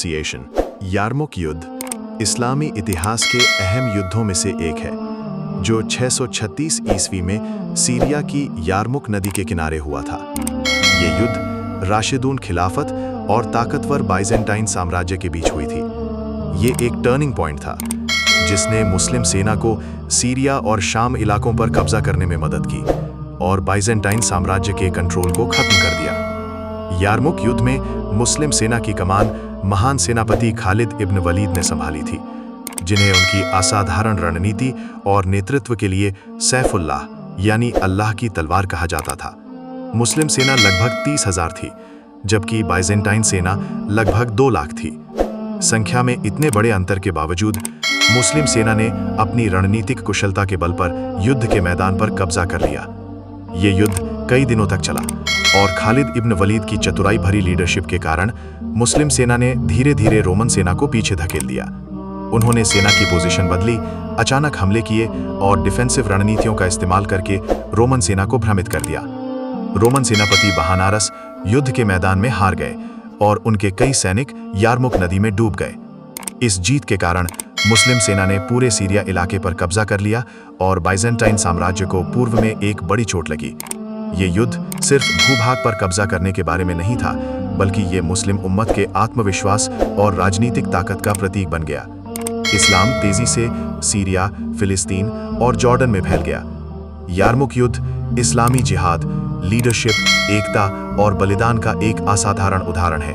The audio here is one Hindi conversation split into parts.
प्रोनाउंसिएशन। यारमुक युद्ध इस्लामी इतिहास के अहम युद्धों में से एक है, जो 636 ईस्वी में सीरिया की यारमुक नदी के किनारे हुआ था। ये युद्ध राशिदून खिलाफत और ताकतवर बाइजेंटाइन साम्राज्य के बीच हुई थी। ये एक टर्निंग पॉइंट था, जिसने मुस्लिम सेना को सीरिया और शाम इलाकों पर कब्जा करने में मदद की और बाइजेंटाइन साम्राज्य के कंट्रोल को खत्म कर दिया। यारमुक युद्ध में मुस्लिम सेना की कमान महान सेनापति खालिद इब्न वलीद ने संभाली थी, जिन्हें उनकी असाधारण रणनीति और नेतृत्व के लिए सैफुल्लाह यानी अल्लाह की तलवार कहा जाता था। मुस्लिम सेना लगभग 30,000 थी, जबकि बाइजेंटाइन सेना लगभग 2 लाख थी। संख्या में इतने बड़े अंतर के बावजूद मुस्लिम सेना ने अपनी रणनीतिक कुशलता के बल पर युद्ध के मैदान पर कब्जा कर लिया। ये युद्ध कई दिनों तक चला और खालिद इब्न वलीद की चतुराई भरी लीडरशिप के कारण मुस्लिम सेना ने धीरे धीरे रोमन सेना को पीछे धकेल दिया। उन्होंने सेना की पोजीशन बदली, अचानक हमले किए और डिफेंसिव रणनीतियों का इस्तेमाल करके रोमन सेना को भ्रमित कर दिया। रोमन सेनापति बहानारस युद्ध के मैदान में हार गए और उनके कई सैनिक यारमुक नदी में डूब गए। इस जीत के कारण मुस्लिम सेना ने पूरे सीरिया इलाके पर कब्जा कर लिया और बाइजेंटाइन साम्राज्य को पूर्व में एक बड़ी चोट लगी। ये युद्ध सिर्फ भूभाग पर कब्जा करने के बारे में नहीं था, बल्कि ये मुस्लिम उम्मत के आत्मविश्वास और राजनीतिक ताकत का प्रतीक बन गया। इस्लाम तेजी से सीरिया, फिलिस्तीन और जॉर्डन में फैल गया। यारमुक युद्ध इस्लामी जिहाद, लीडरशिप, एकता और बलिदान का एक असाधारण उदाहरण है।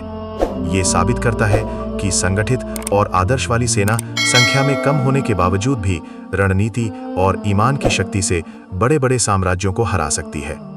ये साबित करता है कि संगठित और आदर्श वाली सेना संख्या में कम होने के बावजूद भी रणनीति और ईमान की शक्ति से बड़े-बड़े साम्राज्यों को हरा सकती है।